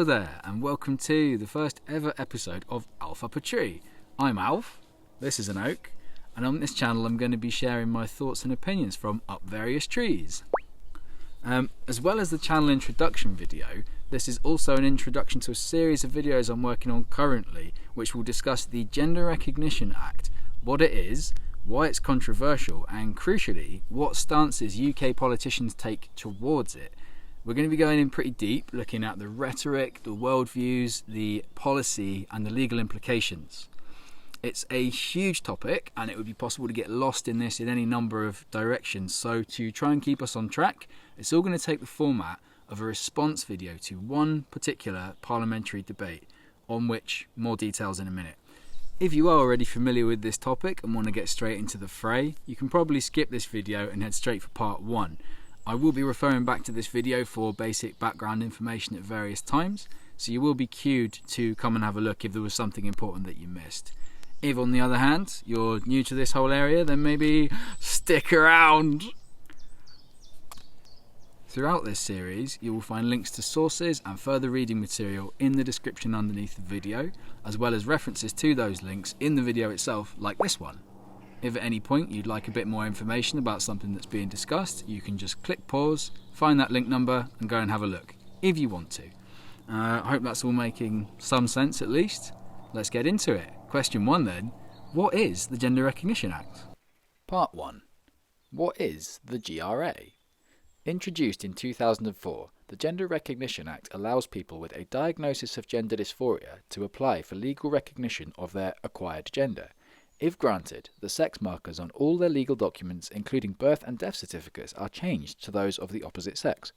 Hello there, and welcome to the first ever episode of Alf Up a Tree. I'm Alf, this is an oak, and on this channel I'm going to be sharing my thoughts and opinions from up various trees. As well as the channel introduction video, this is also an introduction to a series of videos I'm working on currently, which will discuss the Gender Recognition Act, what it is, why it's controversial, and crucially, what stances UK politicians take towards it. We're going to be going in pretty deep, looking at the rhetoric, the worldviews, the policy, and the legal implications. It's a huge topic, and it would be possible to get lost in this in any number of directions. So to try and keep us on track, it's all going to take the format of a response video to one particular parliamentary debate, on which more details in a minute. If you are already familiar with this topic and want to get straight into the fray, you can probably skip this video and head straight for part 1. I will be referring back to this video for basic background information at various times, so you will be cued to come and have a look if there was something important that you missed. If, on the other hand, you're new to this whole area, then maybe stick around. Throughout this series, you will find links to sources and further reading material in the description underneath the video, as well as references to those links in the video itself, like this one. If at any point you'd like a bit more information about something that's being discussed, you can just click pause, find that link number and go and have a look, if you want to. I hope that's all making some sense at least. Let's get into it. Question 1 then, what is the Gender Recognition Act? Part 1. What is the GRA? Introduced in 2004, the Gender Recognition Act allows people with a diagnosis of gender dysphoria to apply for legal recognition of their acquired gender. If granted, the sex markers on all their legal documents, including birth and death certificates, are changed to those of the opposite sex.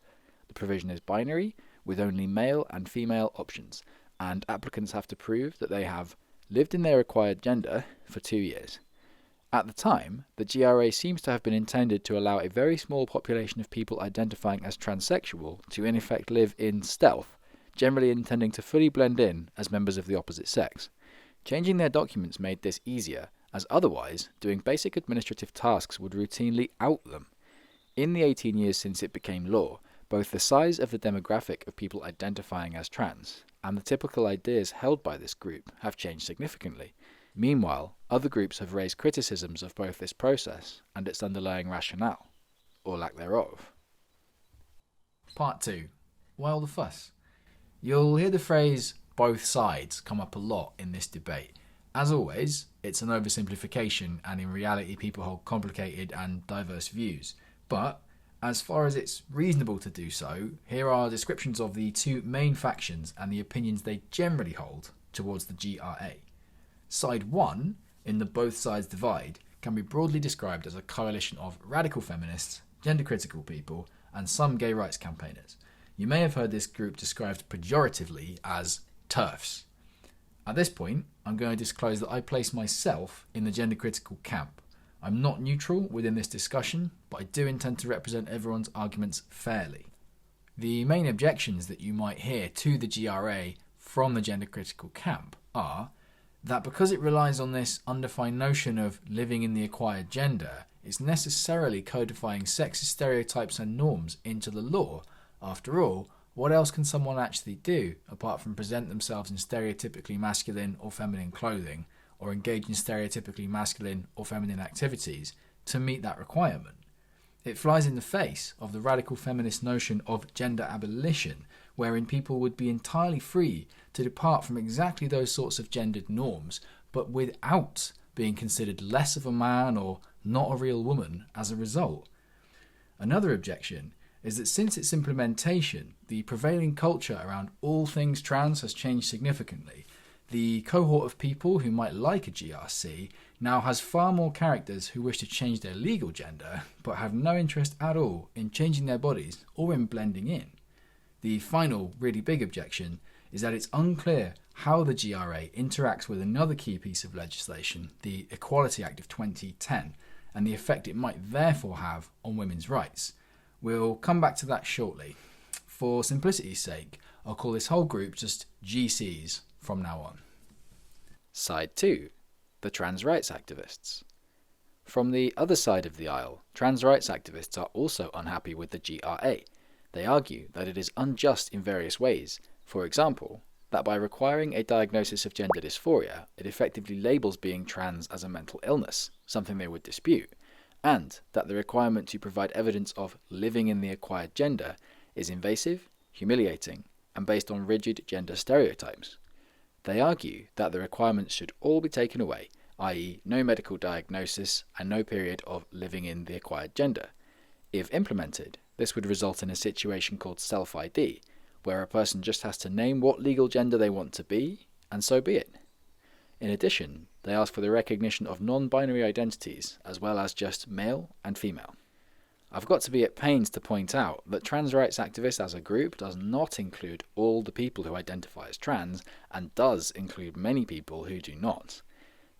The provision is binary, with only male and female options, and applicants have to prove that they have lived in their acquired gender for 2 years. At the time, the GRA seems to have been intended to allow a very small population of people identifying as transsexual to in effect live in stealth, generally intending to fully blend in as members of the opposite sex. Changing their documents made this easier, as otherwise, doing basic administrative tasks would routinely out them. In the 18 years since it became law, both the size of the demographic of people identifying as trans and the typical ideas held by this group have changed significantly. Meanwhile, other groups have raised criticisms of both this process and its underlying rationale, or lack thereof. Part 2. Why all the fuss? You'll hear the phrase both sides come up a lot in this debate. As always, it's an oversimplification, and in reality people hold complicated and diverse views. But, as far as it's reasonable to do so, here are descriptions of the two main factions and the opinions they generally hold towards the GRA. Side 1, in the both sides divide, can be broadly described as a coalition of radical feminists, gender-critical people, and some gay rights campaigners. You may have heard this group described pejoratively as TERFs. At this point, I'm going to disclose that I place myself in the gender-critical camp. I'm not neutral within this discussion, but I do intend to represent everyone's arguments fairly. The main objections that you might hear to the GRA from the gender-critical camp are that because it relies on this undefined notion of living in the acquired gender, it's necessarily codifying sexist stereotypes and norms into the law. After all, what else can someone actually do apart from present themselves in stereotypically masculine or feminine clothing, or engage in stereotypically masculine or feminine activities to meet that requirement? It flies in the face of the radical feminist notion of gender abolition, wherein people would be entirely free to depart from exactly those sorts of gendered norms, but without being considered less of a man or not a real woman as a result. Another objection is that since its implementation, the prevailing culture around all things trans has changed significantly. The cohort of people who might like a GRC now has far more characters who wish to change their legal gender, but have no interest at all in changing their bodies or in blending in. The final, really big objection is that it's unclear how the GRA interacts with another key piece of legislation, the Equality Act of 2010, and the effect it might therefore have on women's rights. We'll come back to that shortly. For simplicity's sake, I'll call this whole group just GCs from now on. Side 2. The trans rights activists. From the other side of the aisle, trans rights activists are also unhappy with the GRA. They argue that it is unjust in various ways, For example, that by requiring a diagnosis of gender dysphoria, it effectively labels being trans as a mental illness, something they would dispute, and that the requirement to provide evidence of living in the acquired gender is invasive, humiliating, and based on rigid gender stereotypes. They argue that the requirements should all be taken away, i.e. no medical diagnosis and no period of living in the acquired gender. If implemented, this would result in a situation called self-ID, where a person just has to name what legal gender they want to be, and so be it. In addition, they ask for the recognition of non-binary identities, as well as just male and female. I've got to be at pains to point out that trans rights activists as a group does not include all the people who identify as trans, and does include many people who do not.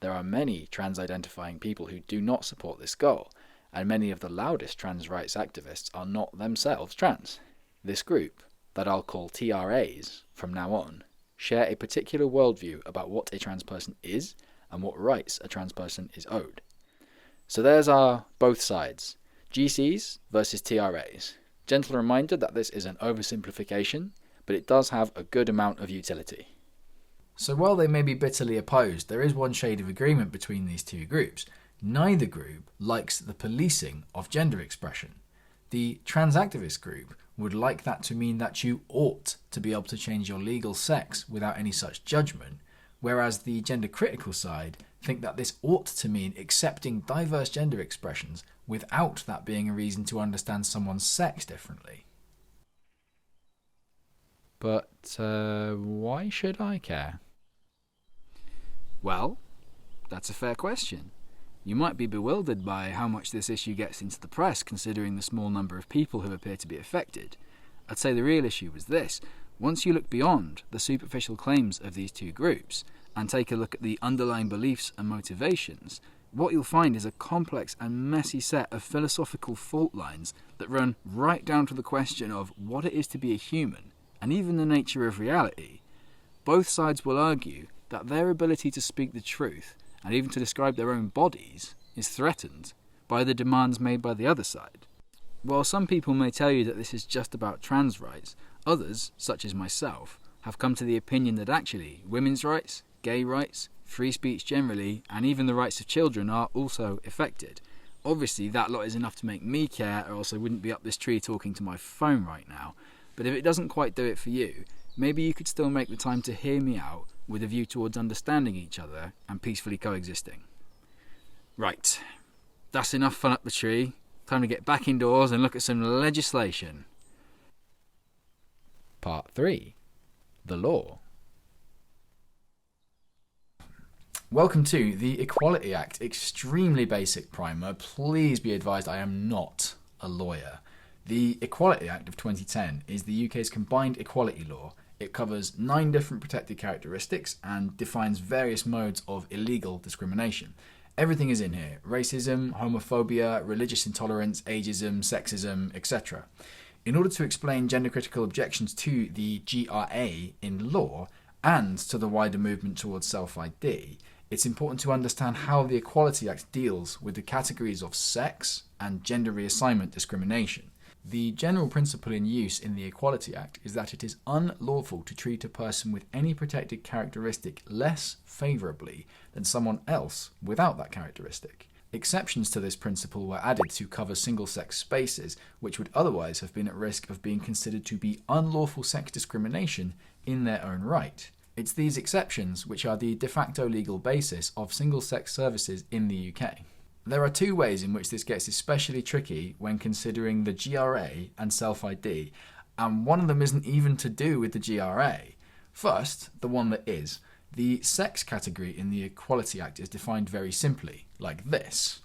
There are many trans-identifying people who do not support this goal, and many of the loudest trans rights activists are not themselves trans. This group, that I'll call TRAs from now on, share a particular worldview about what a trans person is and what rights a trans person is owed. So there's our both sides, GCs versus TRAs. Gentle reminder that this is an oversimplification, but it does have a good amount of utility. So while they may be bitterly opposed, there is one shade of agreement between these two groups. Neither group likes the policing of gender expression. The trans activist group would like that to mean that you ought to be able to change your legal sex without any such judgment, whereas the gender critical side think that this ought to mean accepting diverse gender expressions without that being a reason to understand someone's sex differently. But why should I care? Well, that's a fair question. You might be bewildered by how much this issue gets into the press, considering the small number of people who appear to be affected. I'd say the real issue was this. Once you look beyond the superficial claims of these two groups and take a look at the underlying beliefs and motivations, what you'll find is a complex and messy set of philosophical fault lines that run right down to the question of what it is to be a human, and even the nature of reality. Both sides will argue that their ability to speak the truth and even to describe their own bodies is threatened by the demands made by the other side. While some people may tell you that this is just about trans rights, others, such as myself, have come to the opinion that actually women's rights, gay rights, free speech generally, and even the rights of children are also affected. Obviously that lot is enough to make me care, or else I wouldn't be up this tree talking to my phone right now. But if it doesn't quite do it for you, maybe you could still make the time to hear me out with a view towards understanding each other and peacefully coexisting. Right, that's enough fun up the tree. Time to get back indoors and look at some legislation. Part 3. The Law. Welcome to the Equality Act Extremely Basic Primer. Please be advised I am not a lawyer. The Equality Act of 2010 is the UK's combined equality law. It covers 9 different protected characteristics and defines various modes of illegal discrimination. Everything is in here: racism, homophobia, religious intolerance, ageism, sexism, etc. In order to explain gender-critical objections to the GRA in law and to the wider movement towards self-ID, it's important to understand how the Equality Act deals with the categories of sex and gender reassignment discrimination. The general principle in use in the Equality Act is that it is unlawful to treat a person with any protected characteristic less favourably than someone else without that characteristic. Exceptions to this principle were added to cover single-sex spaces, which would otherwise have been at risk of being considered to be unlawful sex discrimination in their own right. It's these exceptions which are the de facto legal basis of single-sex services in the UK. There are 2 ways in which this gets especially tricky when considering the GRA and self-ID, and one of them isn't even to do with the GRA. First, the one that is. The sex category in the Equality Act is defined very simply, like this.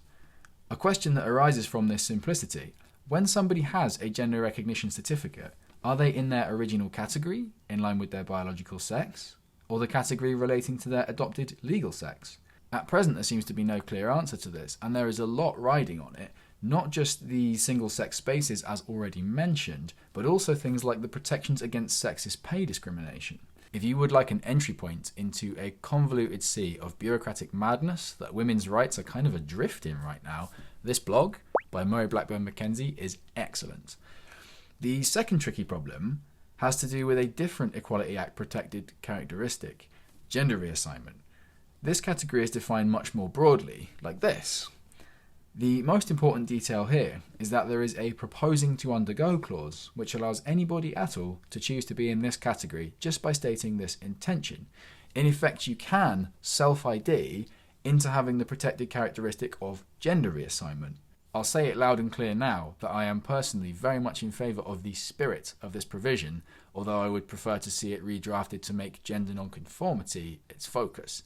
A question that arises from this simplicity: when somebody has a gender recognition certificate, are they in their original category, in line with their biological sex, or the category relating to their adopted legal sex? At present, there seems to be no clear answer to this, and there is a lot riding on it, not just the single-sex spaces as already mentioned, but also things like the protections against sexist pay discrimination. If you would like an entry point into a convoluted sea of bureaucratic madness that women's rights are kind of adrift in right now, this blog by Murray Blackburn Mackenzie is excellent. The second tricky problem has to do with a different Equality Act protected characteristic, gender reassignment. This category is defined much more broadly, like this. The most important detail here is that there is a proposing to undergo clause which allows anybody at all to choose to be in this category just by stating this intention. In effect, you can self-ID into having the protected characteristic of gender reassignment. I'll say it loud and clear now that I am personally very much in favour of the spirit of this provision, although I would prefer to see it redrafted to make gender nonconformity its focus.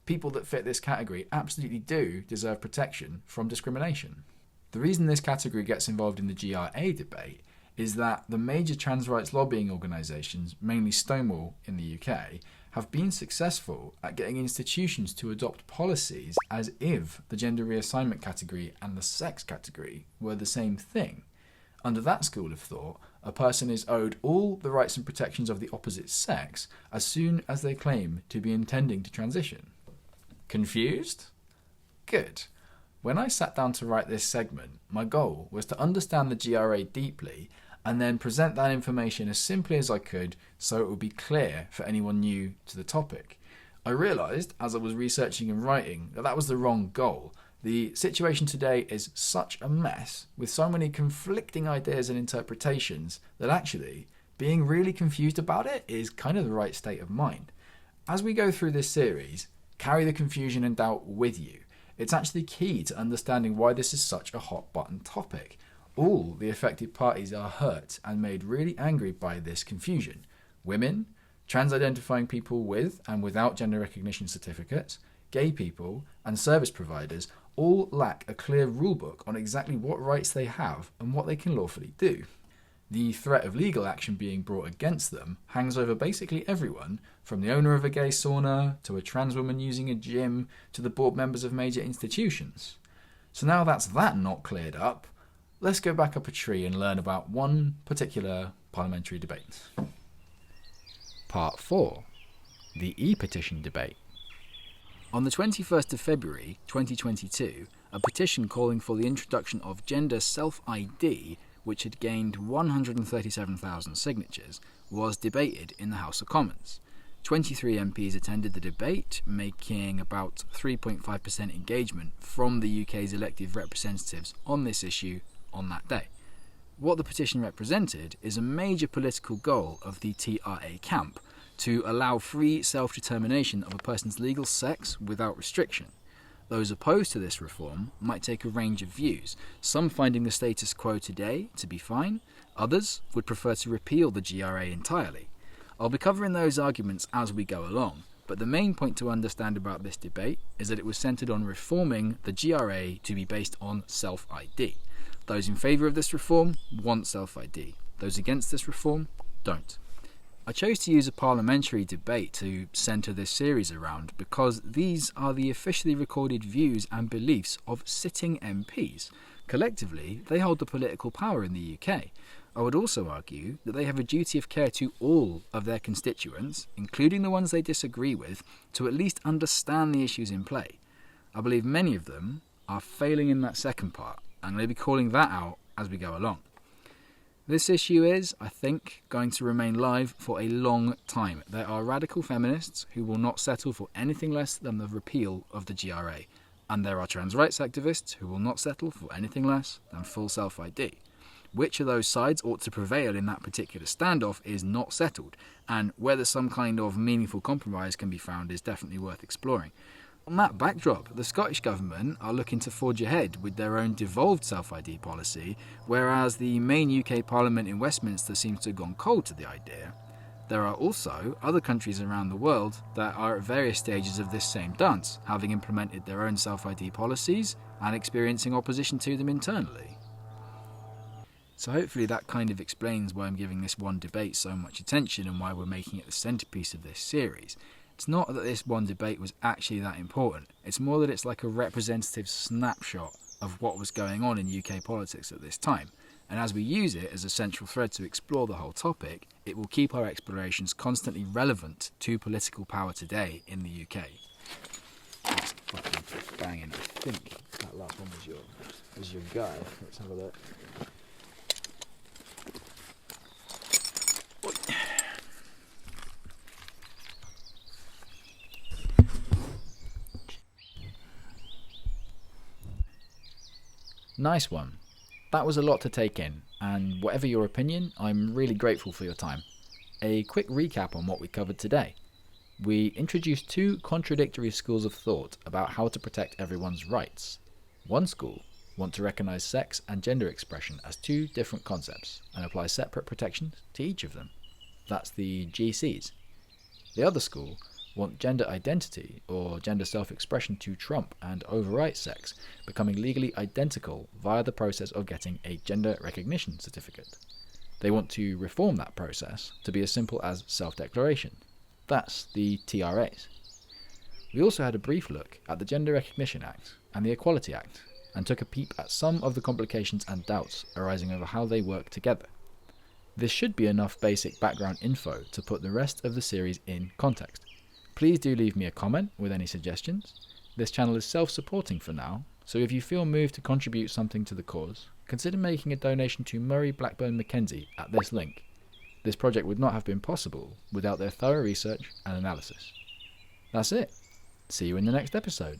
People that fit this category absolutely do deserve protection from discrimination. The reason this category gets involved in the GRA debate is that the major trans rights lobbying organisations, mainly Stonewall in the UK, have been successful at getting institutions to adopt policies as if the gender reassignment category and the sex category were the same thing. Under that school of thought, a person is owed all the rights and protections of the opposite sex as soon as they claim to be intending to transition. Confused? Good. When I sat down to write this segment, my goal was to understand the GRA deeply and then present that information as simply as I could so it would be clear for anyone new to the topic. I realised, as I was researching and writing, that was the wrong goal. The situation today is such a mess, with so many conflicting ideas and interpretations, that actually, being really confused about it is kind of the right state of mind. As we go through this series, carry the confusion and doubt with you. It's actually key to understanding why this is such a hot button topic. All the affected parties are hurt and made really angry by this confusion. Women, trans-identifying people with and without gender recognition certificates, gay people, and service providers all lack a clear rulebook on exactly what rights they have and what they can lawfully do. The threat of legal action being brought against them hangs over basically everyone, from the owner of a gay sauna, to a trans woman using a gym, to the board members of major institutions. So now that's that not cleared up, let's go back up a tree and learn about one particular parliamentary debate. Part 4. The e-petition debate. On the 21st of February 2022, a petition calling for the introduction of gender self-ID, which had gained 137,000 signatures, was debated in the House of Commons. 23 MPs attended the debate, making about 3.5% engagement from the UK's elected representatives on this issue on that day. What the petition represented is a major political goal of the TRA camp to allow free self-determination of a person's legal sex without restriction. Those opposed to this reform might take a range of views, some finding the status quo today to be fine, others would prefer to repeal the GRA entirely. I'll be covering those arguments as we go along, but the main point to understand about this debate is that it was centred on reforming the GRA to be based on self-ID. Those in favour of this reform want self-ID. Those against this reform don't. I chose to use a parliamentary debate to centre this series around because these are the officially recorded views and beliefs of sitting MPs. Collectively, they hold the political power in the UK. I would also argue that they have a duty of care to all of their constituents, including the ones they disagree with, to at least understand the issues in play. I believe many of them are failing in that second part, and they'll be calling that out as we go along. This issue is, I think, going to remain live for a long time. There are radical feminists who will not settle for anything less than the repeal of the GRA, and there are trans rights activists who will not settle for anything less than full self-ID. Which of those sides ought to prevail in that particular standoff is not settled, and whether some kind of meaningful compromise can be found is definitely worth exploring. On that backdrop, the Scottish Government are looking to forge ahead with their own devolved self-ID policy, whereas the main UK Parliament in Westminster seems to have gone cold to the idea. There are also other countries around the world that are at various stages of this same dance, having implemented their own self-ID policies and experiencing opposition to them internally. So hopefully that kind of explains why I'm giving this one debate so much attention and why we're making it the centrepiece of this series. It's not that this one debate was actually that important, it's more that it's like a representative snapshot of what was going on in UK politics at this time, and as we use it as a central thread to explore the whole topic, it will keep our explorations constantly relevant to political power today in the UK. That's fucking banging. I think that last one was your guy. Let's have a look. Nice one. That was a lot to take in, and whatever your opinion, I'm really grateful for your time. A quick recap on what we covered today. We introduced two contradictory schools of thought about how to protect everyone's rights. One school want to recognise sex and gender expression as two different concepts and apply separate protections to each of them. That's the GCs. The other school want gender identity or gender self-expression to trump and overwrite sex, becoming legally identical via the process of getting a gender recognition certificate. They want to reform that process to be as simple as self-declaration. That's the TRAs. We also had a brief look at the Gender Recognition Act and the Equality Act, and took a peep at some of the complications and doubts arising over how they work together. This should be enough basic background info to put the rest of the series in context. Please do leave me a comment with any suggestions. This channel is self-supporting for now, so if you feel moved to contribute something to the cause, consider making a donation to Murray Blackburn Mackenzie at this link. This project would not have been possible without their thorough research and analysis. That's it. See you in the next episode.